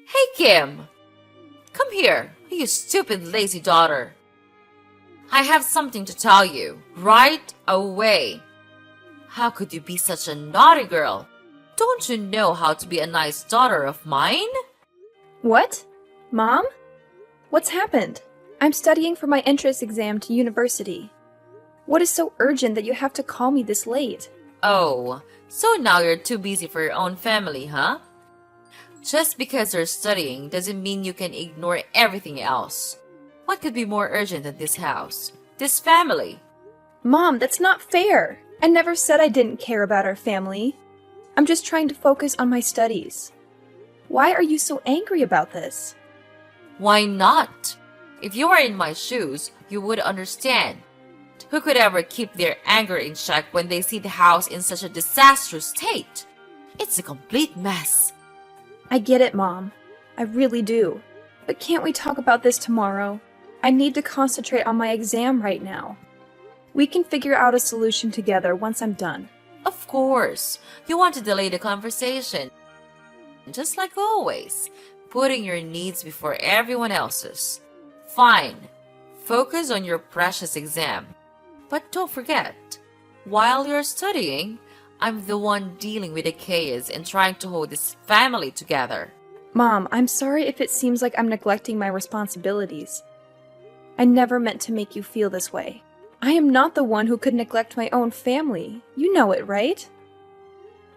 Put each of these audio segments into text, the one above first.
Hey, Kim! Come here, you stupid lazy daughter. I have something to tell you, right away. How could you be such a naughty girl? Don't you know how to be a nice daughter of mine? What? Mom? What's happened? I'm studying for my entrance exam to university. What is so urgent that you have to call me this late? Oh, so now you're too busy for your own family, huh? Just because you're studying doesn't mean you can ignore everything else. What could be more urgent than this house? This family? Mom, that's not fair. I never said I didn't care about our family. I'm just trying to focus on my studies. Why are you so angry about this? Why not? If you were in my shoes, you would understand. Who could ever keep their anger in check when they see the house in such a disastrous state? It's a complete mess. I get it, Mom. I really do. But can't we talk about this tomorrow? I need to concentrate on my exam right now. We can figure out a solution together once I'm done. Of course, you want to delay the conversation. Just like always, putting your needs before everyone else's. Fine, focus on your precious exam. But don't forget, while you're studying, I'm the one dealing with the chaos and trying to hold this family together. Mom, I'm sorry if it seems like I'm neglecting my responsibilities. I never meant to make you feel this way. I am not the one who could neglect my own family. You know it, right?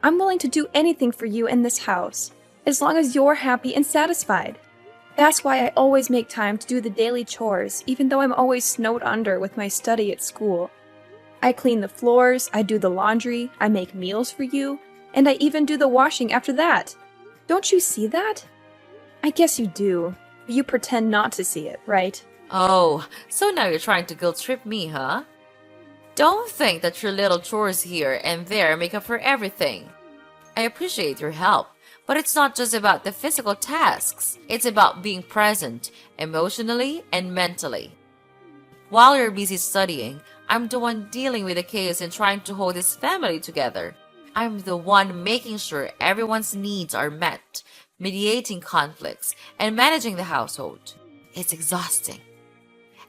I'm willing to do anything for you in this house, as long as you're happy and satisfied. That's why I always make time to do the daily chores, even though I'm always snowed under with my study at school. I clean the floors, I do the laundry, I make meals for you, and I even do the washing after that. Don't you see that? I guess you do, but you pretend not to see it, right? Oh, so now you're trying to guilt trip me, huh? Don't think that your little chores here and there make up for everything. I appreciate your help, but it's not just about the physical tasks. It's about being present, emotionally and mentally. While you're busy studying, I'm the one dealing with the chaos and trying to hold this family together. I'm the one making sure everyone's needs are met, mediating conflicts, and managing the household. It's exhausting.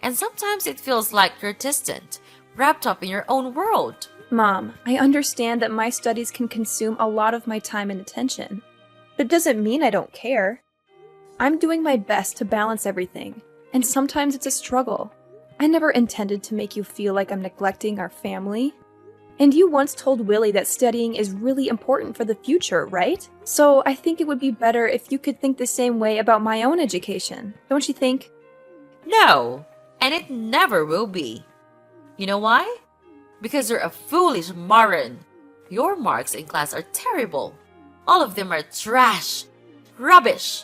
And sometimes it feels like you're distant, wrapped up in your own world. Mom, I understand that my studies can consume a lot of my time and attention, but it doesn't mean I don't care. I'm doing my best to balance everything, and sometimes it's a struggle. I never intended to make you feel like I'm neglecting our family. And you once told Willie that studying is really important for the future, right? So I think it would be better if you could think the same way about my own education, don't you think? No, and it never will be. You know why? Because you're a foolish moron. Your marks in class are terrible. All of them are trash. Rubbish.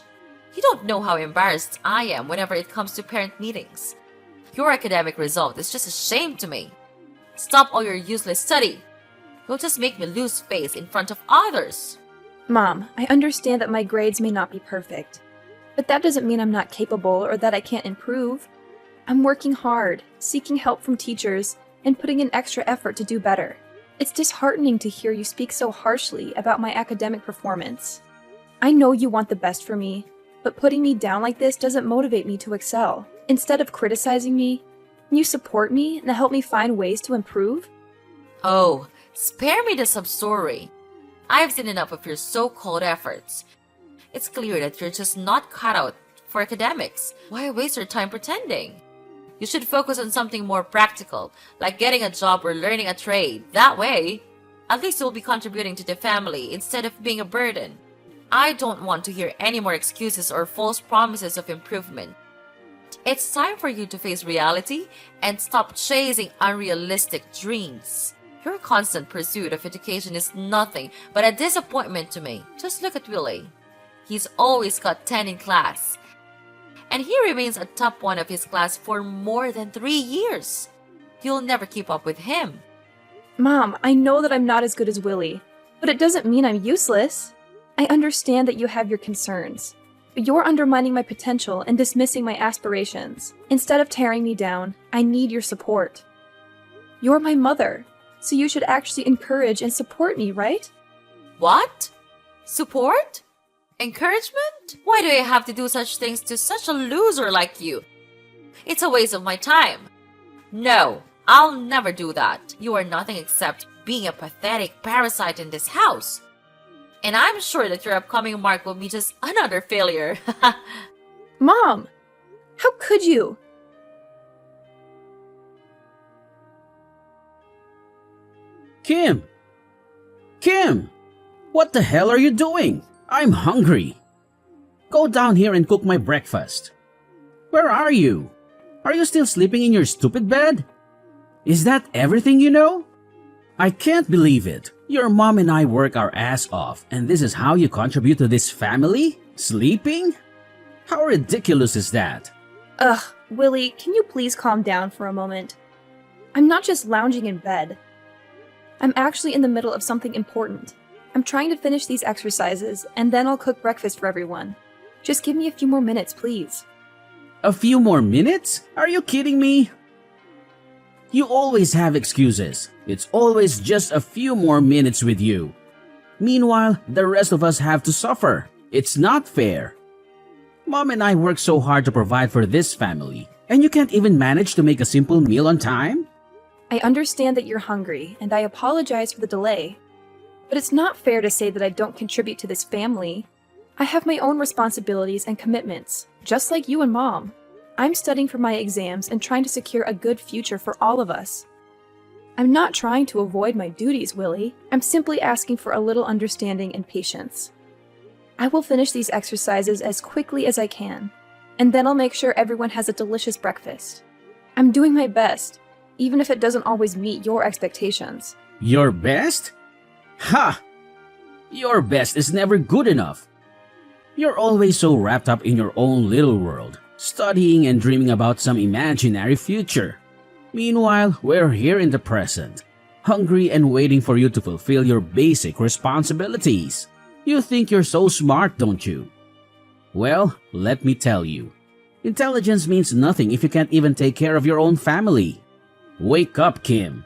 You don't know how embarrassed I am whenever it comes to parent meetings. Your academic result is just a shame to me. Stop all your useless study. You'll just make me lose face in front of others. Mom, I understand that my grades may not be perfect, but that doesn't mean I'm not capable or that I can't improve. I'm working hard, seeking help from teachers, and putting in extra effort to do better. It's disheartening to hear you speak so harshly about my academic performance. I know you want the best for me, but putting me down like this doesn't motivate me to excel. Instead of criticizing me, can you support me and help me find ways to improve? Oh, spare me the sub-story. I've seen enough of your so-called efforts. It's clear that you're just not cut out for academics. Why waste your time pretending? You should focus on something more practical, like getting a job or learning a trade. That way, at least you'll be contributing to the family instead of being a burden. I don't want to hear any more excuses or false promises of improvement. It's time for you to face reality and stop chasing unrealistic dreams. Your constant pursuit of education is nothing but a disappointment to me. Just look at Willie. He's always got 10 in class. And he remains a top one of his class for more than 3 years. You'll never keep up with him. Mom, I know that I'm not as good as Willie, but it doesn't mean I'm useless. I understand that you have your concerns, but you're undermining my potential and dismissing my aspirations. Instead of tearing me down, I need your support. You're my mother, so you should actually encourage and support me, right? What? Support? Encouragement? Why do I have to do such things to such a loser like you? It's a waste of my time. No, I'll never do that. You are nothing except being a pathetic parasite in this house. And I'm sure that your upcoming mark will be just another failure. Mom! How could you? Kim! Kim! What the hell are you doing? I'm hungry. Go down here and cook my breakfast. Where are you? Are you still sleeping in your stupid bed? Is that everything you know? I can't believe it. Your mom and I work our ass off, and this is how you contribute to this family? Sleeping? How ridiculous is that? Ugh, Willie, can you please calm down for a moment? I'm not just lounging in bed. I'm actually in the middle of something important. I'm trying to finish these exercises, and then I'll cook breakfast for everyone. Just give me a few more minutes, please. A few more minutes? Are you kidding me? You always have excuses. It's always just a few more minutes with you. Meanwhile, the rest of us have to suffer. It's not fair. Mom and I work so hard to provide for this family, and you can't even manage to make a simple meal on time? I understand that you're hungry, and I apologize for the delay. But it's not fair to say that I don't contribute to this family. I have my own responsibilities and commitments, just like you and Mom. I'm studying for my exams and trying to secure a good future for all of us. I'm not trying to avoid my duties, Willie. I'm simply asking for a little understanding and patience. I will finish these exercises as quickly as I can, and then I'll make sure everyone has a delicious breakfast. I'm doing my best, even if it doesn't always meet your expectations. Your best? Ha! Your best is never good enough. You're always so wrapped up in your own little world, studying and dreaming about some imaginary future. Meanwhile, we're here in the present, hungry and waiting for you to fulfill your basic responsibilities. You think you're so smart, don't you? Well, let me tell you. Intelligence means nothing if you can't even take care of your own family. Wake up, Kim.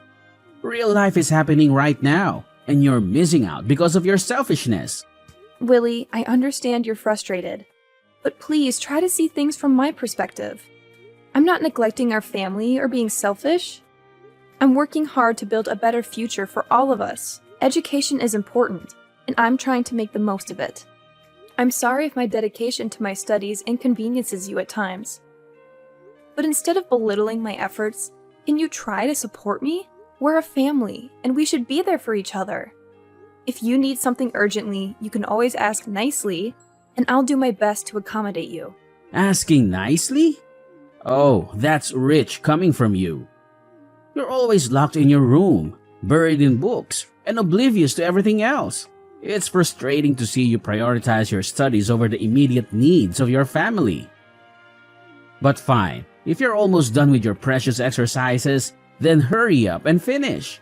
Real life is happening right now, and you're missing out because of your selfishness. Willie, I understand you're frustrated, but please try to see things from my perspective. I'm not neglecting our family or being selfish. I'm working hard to build a better future for all of us. Education is important, and I'm trying to make the most of it. I'm sorry if my dedication to my studies inconveniences you at times. But instead of belittling my efforts, can you try to support me? We're a family, and we should be there for each other. If you need something urgently, you can always ask nicely, and I'll do my best to accommodate you. Asking nicely? Oh, that's rich coming from you. You're always locked in your room, buried in books, and oblivious to everything else. It's frustrating to see you prioritize your studies over the immediate needs of your family. But fine, if you're almost done with your precious exercises, then hurry up and finish.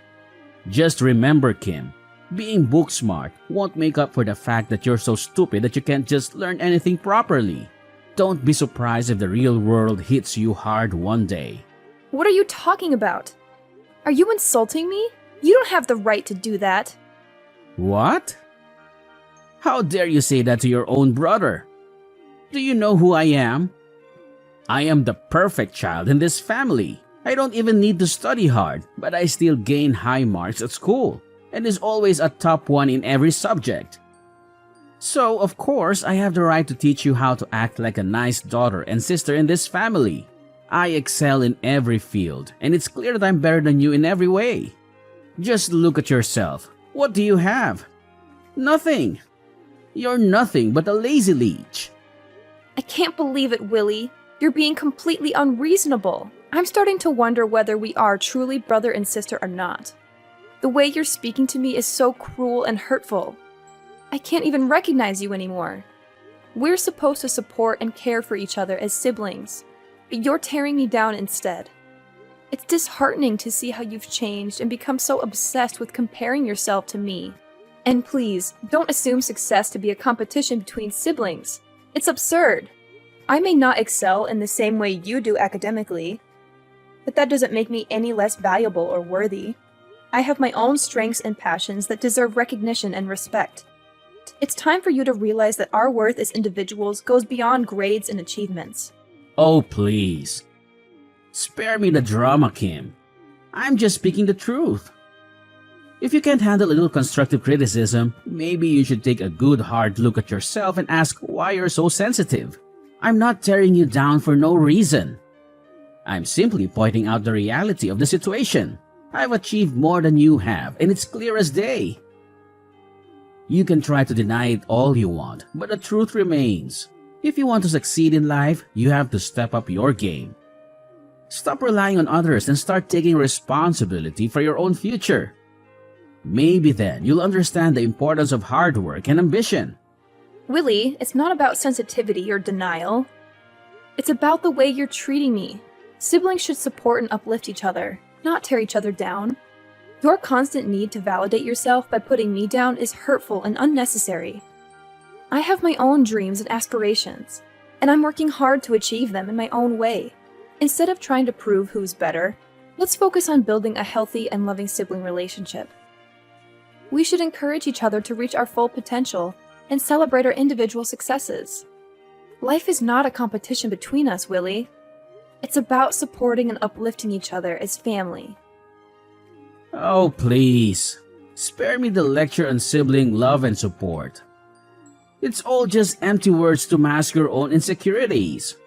Just remember, Kim, being book smart won't make up for the fact that you're so stupid that you can't just learn anything properly. Don't be surprised if the real world hits you hard one day. What are you talking about? Are you insulting me? You don't have the right to do that. What? How dare you say that to your own brother? Do you know who I am? I am the perfect child in this family. I don't even need to study hard, but I still gain high marks at school and is always a top one in every subject. So, of course, I have the right to teach you how to act like a nice daughter and sister in this family. I excel in every field, and it's clear that I'm better than you in every way. Just look at yourself. What do you have? Nothing. You're nothing but a lazy leech. I can't believe it, Willie. You're being completely unreasonable. I'm starting to wonder whether we are truly brother and sister or not. The way you're speaking to me is so cruel and hurtful. I can't even recognize you anymore. We're supposed to support and care for each other as siblings, but you're tearing me down instead. It's disheartening to see how you've changed and become so obsessed with comparing yourself to me. And please, don't assume success to be a competition between siblings. It's absurd. I may not excel in the same way you do academically, but that doesn't make me any less valuable or worthy. I have my own strengths and passions that deserve recognition and respect. correct. It's time for you to realize that our worth as individuals goes beyond grades and achievements. Oh, please. Spare me the drama, Kim. I'm just speaking the truth. If you can't handle a little constructive criticism, maybe you should take a good hard look at yourself and ask why you're so sensitive. I'm not tearing you down for no reason. I'm simply pointing out the reality of the situation. I've achieved more than you have, and it's clear as day. You can try to deny it all you want, but the truth remains. If you want to succeed in life, you have to step up your game. Stop relying on others and start taking responsibility for your own future. Maybe then you'll understand the importance of hard work and ambition. Willie, it's not about sensitivity or denial. It's about the way you're treating me. Siblings should support and uplift each other, not tear each other down. Your constant need to validate yourself by putting me down is hurtful and unnecessary. I have my own dreams and aspirations, and I'm working hard to achieve them in my own way. Instead of trying to prove who's better, let's focus on building a healthy and loving sibling relationship. We should encourage each other to reach our full potential and celebrate our individual successes. Life is not a competition between us, Willie. It's about supporting and uplifting each other as family. Oh, please. Spare me the lecture on sibling love and support. It's all just empty words to mask your own insecurities.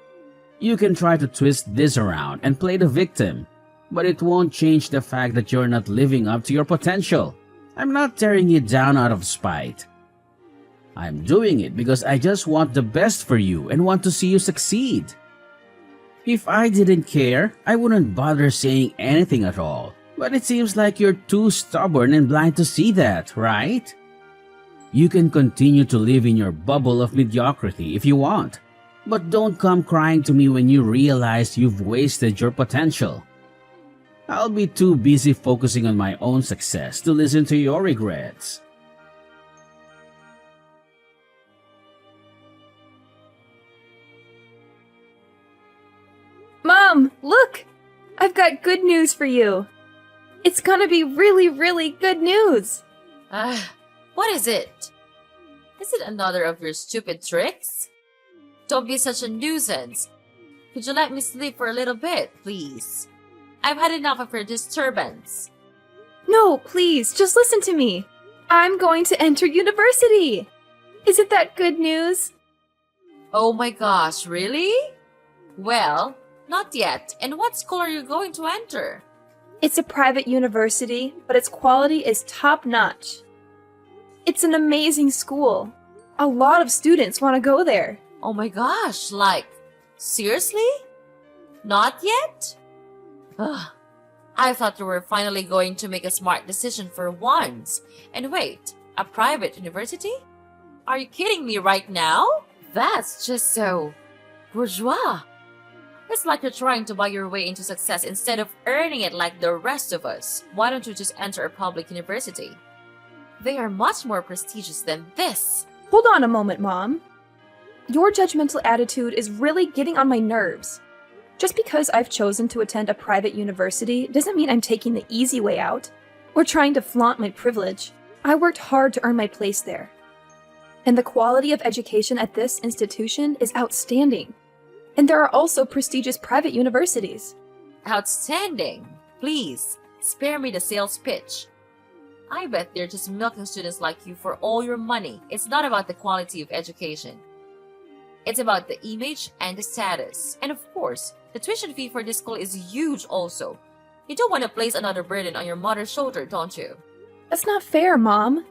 You can try to twist this around and play the victim, but it won't change the fact that you're not living up to your potential. I'm not tearing you down out of spite. I'm doing it because I just want the best for you and want to see you succeed. If I didn't care, I wouldn't bother saying anything at all. But it seems like you're too stubborn and blind to see that, right? You can continue to live in your bubble of mediocrity if you want, but don't come crying to me when you realize you've wasted your potential. I'll be too busy focusing on my own success to listen to your regrets. Mom, look! I've got good news for you. It's gonna be really, really good news. What is it? Is it another of your stupid tricks? Don't be such a nuisance. Could you let me sleep for a little bit, please? I've had enough of your disturbance. No, please, just listen to me. I'm going to enter university. Isn't that good news? Oh my gosh, really? Well, not yet. And what school are you going to enter? It's a private university, but its quality is top-notch. It's an amazing school. A lot of students want to go there. Oh my gosh, like, seriously? Not yet? Ugh. I thought you were finally going to make a smart decision for once. And wait, a private university? Are you kidding me right now? That's just so bourgeois. It's like you're trying to buy your way into success instead of earning it like the rest of us. Why don't you just enter a public university? They are much more prestigious than this. Hold on a moment, Mom. Your judgmental attitude is really getting on my nerves. Just because I've chosen to attend a private university doesn't mean I'm taking the easy way out or trying to flaunt my privilege. I worked hard to earn my place there. And the quality of education at this institution is outstanding. And there are also prestigious private universities. Outstanding. Please, spare me the sales pitch. I bet they're just milking students like you for all your money. It's not about the quality of education. It's about the image and the status. And of course, the tuition fee for this school is huge also. You don't want to place another burden on your mother's shoulder, don't you? That's not fair, Mom.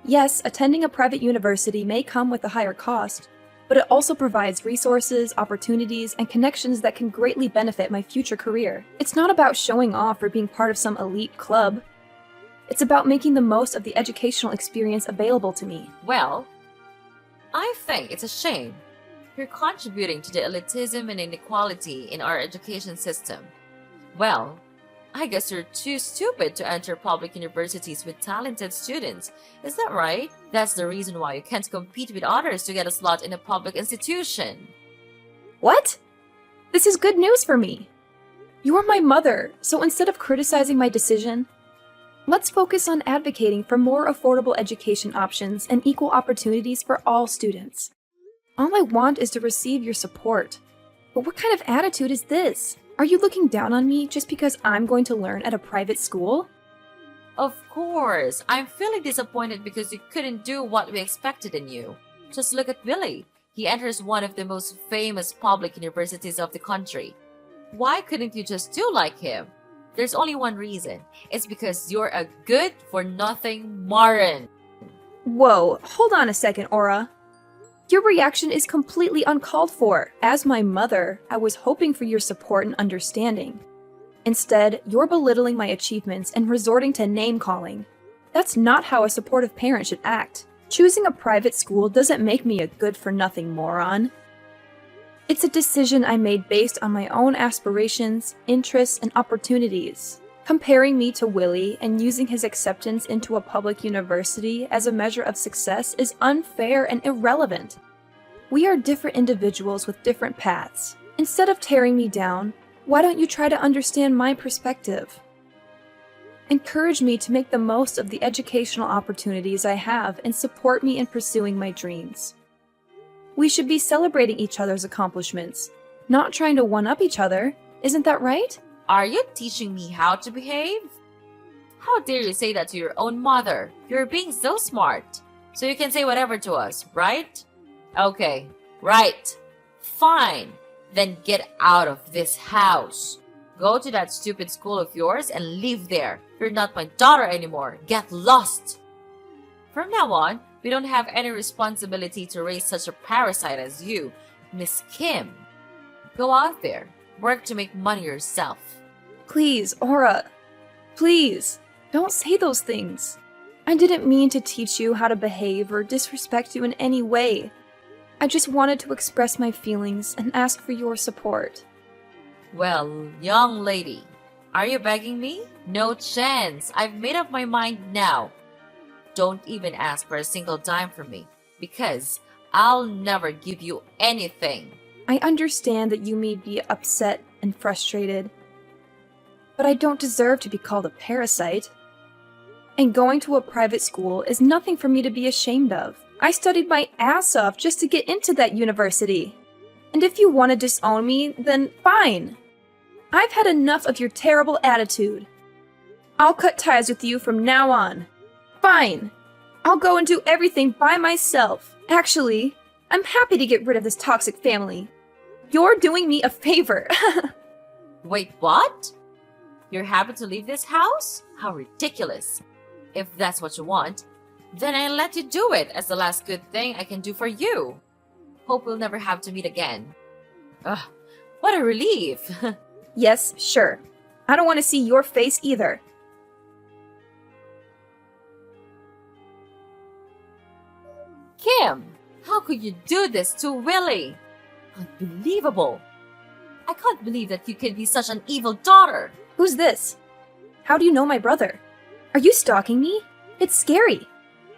Yes, attending a private university may come with a higher cost, but it also provides resources, opportunities, and connections that can greatly benefit my future career. It's not about showing off or being part of some elite club. It's about making the most of the educational experience available to me. Well, I think it's a shame. You're contributing to the elitism and inequality in our education system. Well, I guess you're too stupid to enter public universities with talented students. Is that right? That's the reason why you can't compete with others to get a slot in a public institution. What? This is good news for me. You're my mother, so instead of criticizing my decision, Let's focus on advocating for more affordable education options and equal opportunities for all students. All I want is to receive your support. But what kind of attitude is this? Are you looking down on me just because I'm going to learn at a private school? Of course, I'm feeling disappointed because you couldn't do what we expected in you. Just look at Billy. He enters one of the most famous public universities of the country. Why couldn't you just do like him? There's only one reason. It's because you're a good-for-nothing Marin. Whoa, hold on a second, Aura. Your reaction is completely uncalled for. As my mother, I was hoping for your support and understanding. Instead, you're belittling my achievements and resorting to name-calling. That's not how a supportive parent should act. Choosing a private school doesn't make me a good-for-nothing moron. It's a decision I made based on my own aspirations, interests, and opportunities. Comparing me to Willie and using his acceptance into a public university as a measure of success is unfair and irrelevant. We are different individuals with different paths. Instead of tearing me down, why don't you try to understand my perspective? Encourage me to make the most of the educational opportunities I have and support me in pursuing my dreams. We should be celebrating each other's accomplishments, not trying to one-up each other. Isn't that right? Are you teaching me how to behave? How dare you say that to your own mother? You're being so smart. So you can say whatever to us, right? Okay, right. Fine. Then get out of this house. Go to that stupid school of yours and live there. You're not my daughter anymore. Get lost. From now on, we don't have any responsibility to raise such a parasite as you, Miss Kim. Go out there. Work to make money yourself. Please, Aura. Please, don't say those things. I didn't mean to teach you how to behave or disrespect you in any way. I just wanted to express my feelings and ask for your support. Well, young lady, are you begging me? No chance. I've made up my mind now. Don't even ask for a single dime from me, because I'll never give you anything. I understand that you may be upset and frustrated, but I don't deserve to be called a parasite. And going to a private school is nothing for me to be ashamed of. I studied my ass off just to get into that university. And if you want to disown me, then fine. I've had enough of your terrible attitude. I'll cut ties with you from now on. Fine. I'll go and do everything by myself. Actually, I'm happy to get rid of this toxic family. You're doing me a favor. Wait, what? You're happy to leave this house? How ridiculous. If that's what you want, then I'll let you do it as the last good thing I can do for you. Hope we'll never have to meet again. Ugh, what a relief. Yes, sure. I don't want to see your face either. Kim, how could you do this to Willie? Unbelievable. I can't believe that you can be such an evil daughter. Who's this? How do you know my brother? Are you stalking me? It's scary.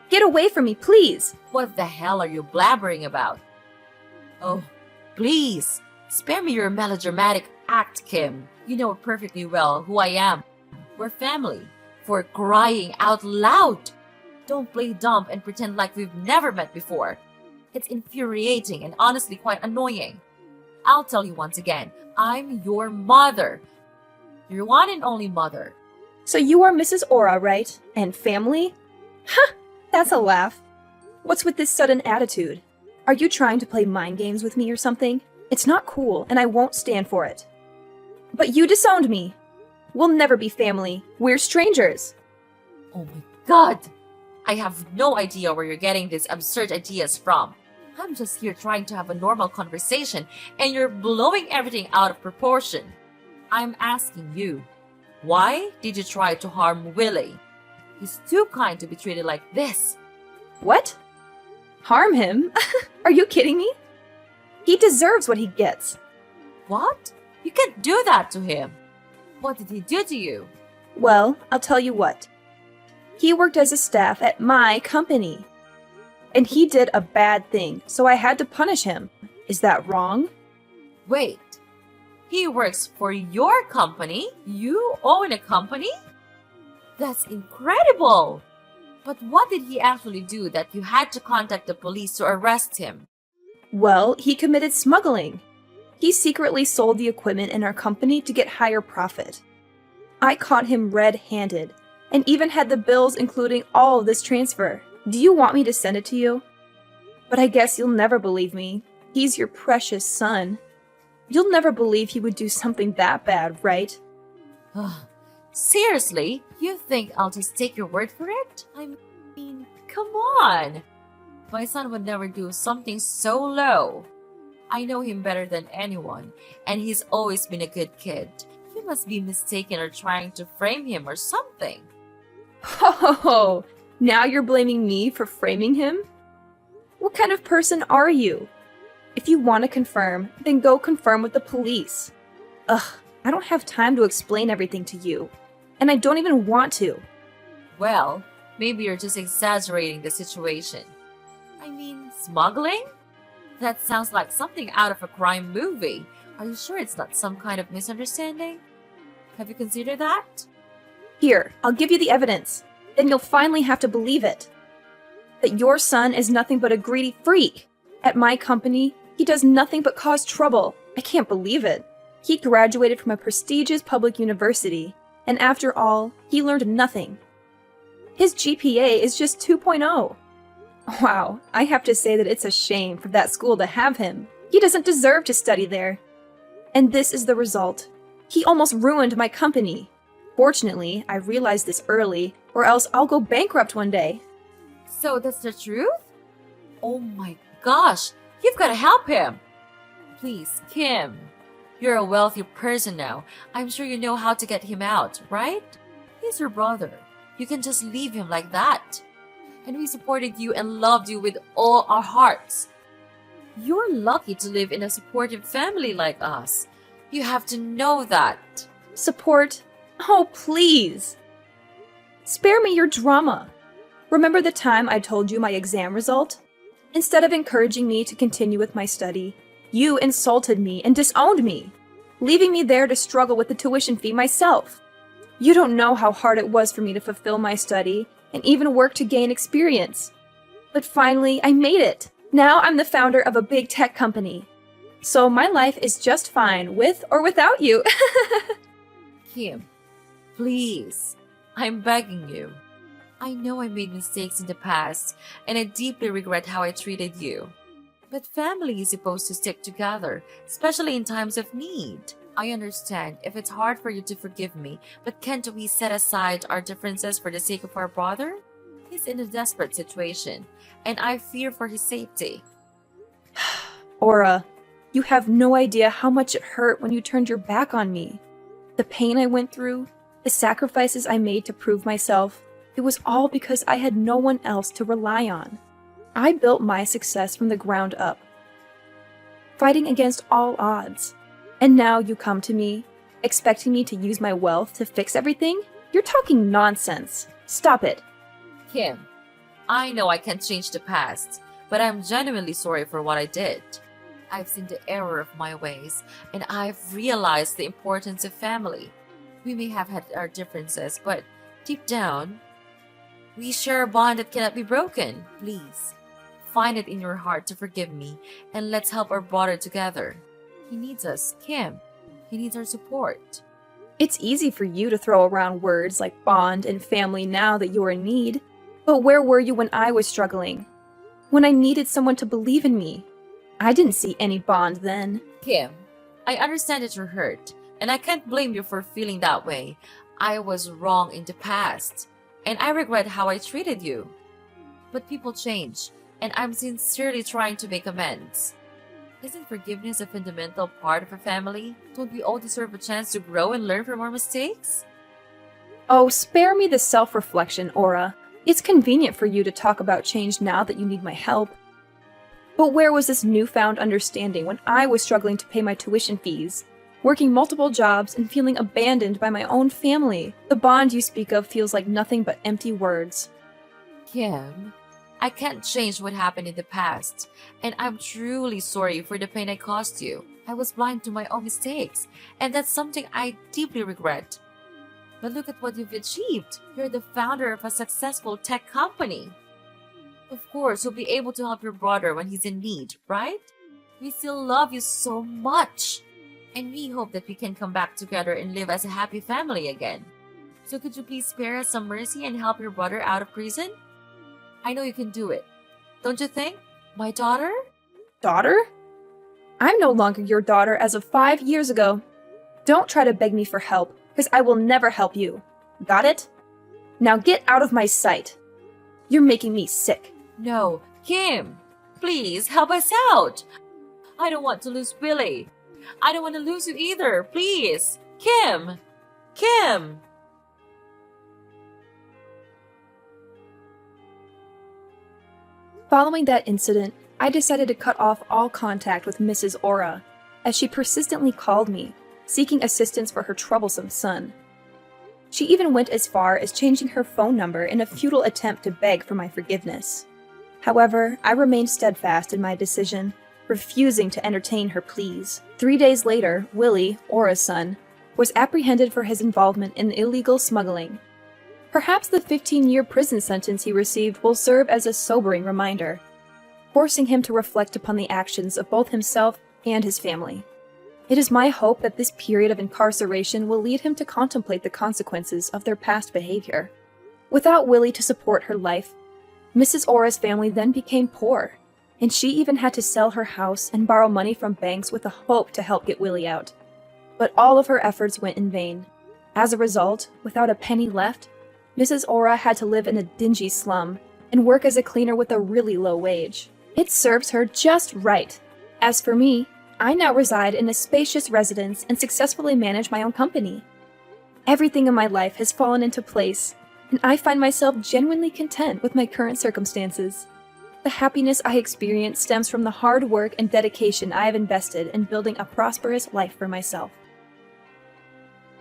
Get away from me, please. What the hell are you blabbering about? Oh, please, spare me your melodramatic act, Kim. You know perfectly well who I am. We're family. For crying out loud. Don't play dumb and pretend like we've never met before. It's infuriating and honestly quite annoying. I'll tell you once again, I'm your mother. Your one and only mother. So you are Mrs. Aura, right? And family? Ha! That's a laugh. What's with this sudden attitude? Are you trying to play mind games with me or something? It's not cool, and I won't stand for it. But you disowned me. We'll never be family. We're strangers. Oh my god! I have no idea where you're getting these absurd ideas from. I'm just here trying to have a normal conversation, and you're blowing everything out of proportion. I'm asking you, why did you try to harm Willie? He's too kind to be treated like this. What? Harm him? Are you kidding me? He deserves what he gets. What? You can't do that to him. What did he do to you? Well, I'll tell you what. He worked as a staff at my company. And he did a bad thing, so I had to punish him. Is that wrong? Wait. He works for your company? You own a company? That's incredible! But what did he actually do that you had to contact the police to arrest him? Well, he committed smuggling. He secretly sold the equipment in our company to get higher profit. I caught him red-handed, and even had the bills including all of this transfer. Do you want me to send it to you? But I guess you'll never believe me. He's your precious son. You'll never believe he would do something that bad, right? Seriously? You think I'll just take your word for it? I mean, come on! My son would never do something so low. I know him better than anyone, and he's always been a good kid. You must be mistaken or trying to frame him or something. Oh, now you're blaming me for framing him? What kind of person are you? If you want to confirm, then go confirm with the police. Ugh, I don't have time to explain everything to you. And I don't even want to. Well, maybe you're just exaggerating the situation. I mean, smuggling? That sounds like something out of a crime movie. Are you sure it's not some kind of misunderstanding? Have you considered that? Here, I'll give you the evidence. Then you'll finally have to believe it. That your son is nothing but a greedy freak. At my company, he does nothing but cause trouble. I can't believe it. He graduated from a prestigious public university, and after all, he learned nothing. His GPA is just 2.0. Wow, I have to say that it's a shame for that school to have him. He doesn't deserve to study there. And this is the result. He almost ruined my company. Fortunately, I realized this early, or else I'll go bankrupt one day. So that's the truth? Oh my gosh, you've got to help him. Please, Kim. You're a wealthy person now. I'm sure you know how to get him out, right? He's your brother. You can just leave him like that. And we supported you and loved you with all our hearts. You're lucky to live in a supportive family like us. You have to know that. Support? Oh, please. Spare me your drama. Remember the time I told you my exam result? Instead of encouraging me to continue with my study, you insulted me and disowned me, leaving me there to struggle with the tuition fee myself. You don't know how hard it was for me to fulfill my study and even work to gain experience. But finally, I made it. Now I'm the founder of a big tech company. So my life is just fine with or without you. Kim, please, I'm begging you. I know I made mistakes in the past, and I deeply regret how I treated you. But family is supposed to stick together, especially in times of need. I understand if it's hard for you to forgive me, but can't we set aside our differences for the sake of our brother? He's in a desperate situation, and I fear for his safety. Aura, you have no idea how much it hurt when you turned your back on me. The pain I went through, the sacrifices I made to prove myself, it was all because I had no one else to rely on. I built my success from the ground up, fighting against all odds. And now you come to me, expecting me to use my wealth to fix everything? You're talking nonsense. Stop it. Kim, I know I can't change the past, but I'm genuinely sorry for what I did. I've seen the error of my ways, and I've realized the importance of family. We may have had our differences, but deep down, we share a bond that cannot be broken. Please, find it in your heart to forgive me, and let's help our brother together. He needs us, Kim. He needs our support. It's easy for you to throw around words like bond and family now that you're in need. But where were you when I was struggling? When I needed someone to believe in me? I didn't see any bond then. Kim, I understand that you're hurt, and I can't blame you for feeling that way. I was wrong in the past, and I regret how I treated you. But people change, and I'm sincerely trying to make amends. Isn't forgiveness a fundamental part of a family? Don't we all deserve a chance to grow and learn from our mistakes? Oh, spare me the self-reflection, Aura. It's convenient for you to talk about change now that you need my help. But where was this newfound understanding when I was struggling to pay my tuition fees, working multiple jobs and feeling abandoned by my own family? The bond you speak of feels like nothing but empty words. Kim, I can't change what happened in the past, and I'm truly sorry for the pain I caused you. I was blind to my own mistakes, and that's something I deeply regret. But look at what you've achieved. You're the founder of a successful tech company. Of course, you'll be able to help your brother when he's in need, right? We still love you so much. And we hope that we can come back together and live as a happy family again. So could you please spare us some mercy and help your brother out of prison? I know you can do it. Don't you think? My daughter? Daughter? I'm no longer your daughter as of 5 years ago. Don't try to beg me for help, because I will never help you. Got it? Now get out of my sight. You're making me sick. No, Kim, please help us out. I don't want to lose Billy. I don't want to lose you either. Please, Kim, Kim. Following that incident, I decided to cut off all contact with Mrs. Aura, as she persistently called me, seeking assistance for her troublesome son. She even went as far as changing her phone number in a futile attempt to beg for my forgiveness. However, I remained steadfast in my decision, refusing to entertain her pleas. 3 days later, Willie, Aura's son, was apprehended for his involvement in illegal smuggling. Perhaps the 15-year prison sentence he received will serve as a sobering reminder, forcing him to reflect upon the actions of both himself and his family. It is my hope that this period of incarceration will lead him to contemplate the consequences of their past behavior. Without Willie to support her life, Mrs. Aura's family then became poor, and she even had to sell her house and borrow money from banks with the hope to help get Willie out. But all of her efforts went in vain. As a result, without a penny left, Mrs. Aura had to live in a dingy slum and work as a cleaner with a really low wage. It serves her just right. As for me, I now reside in a spacious residence and successfully manage my own company. Everything in my life has fallen into place, and I find myself genuinely content with my current circumstances. The happiness I experience stems from the hard work and dedication I have invested in building a prosperous life for myself.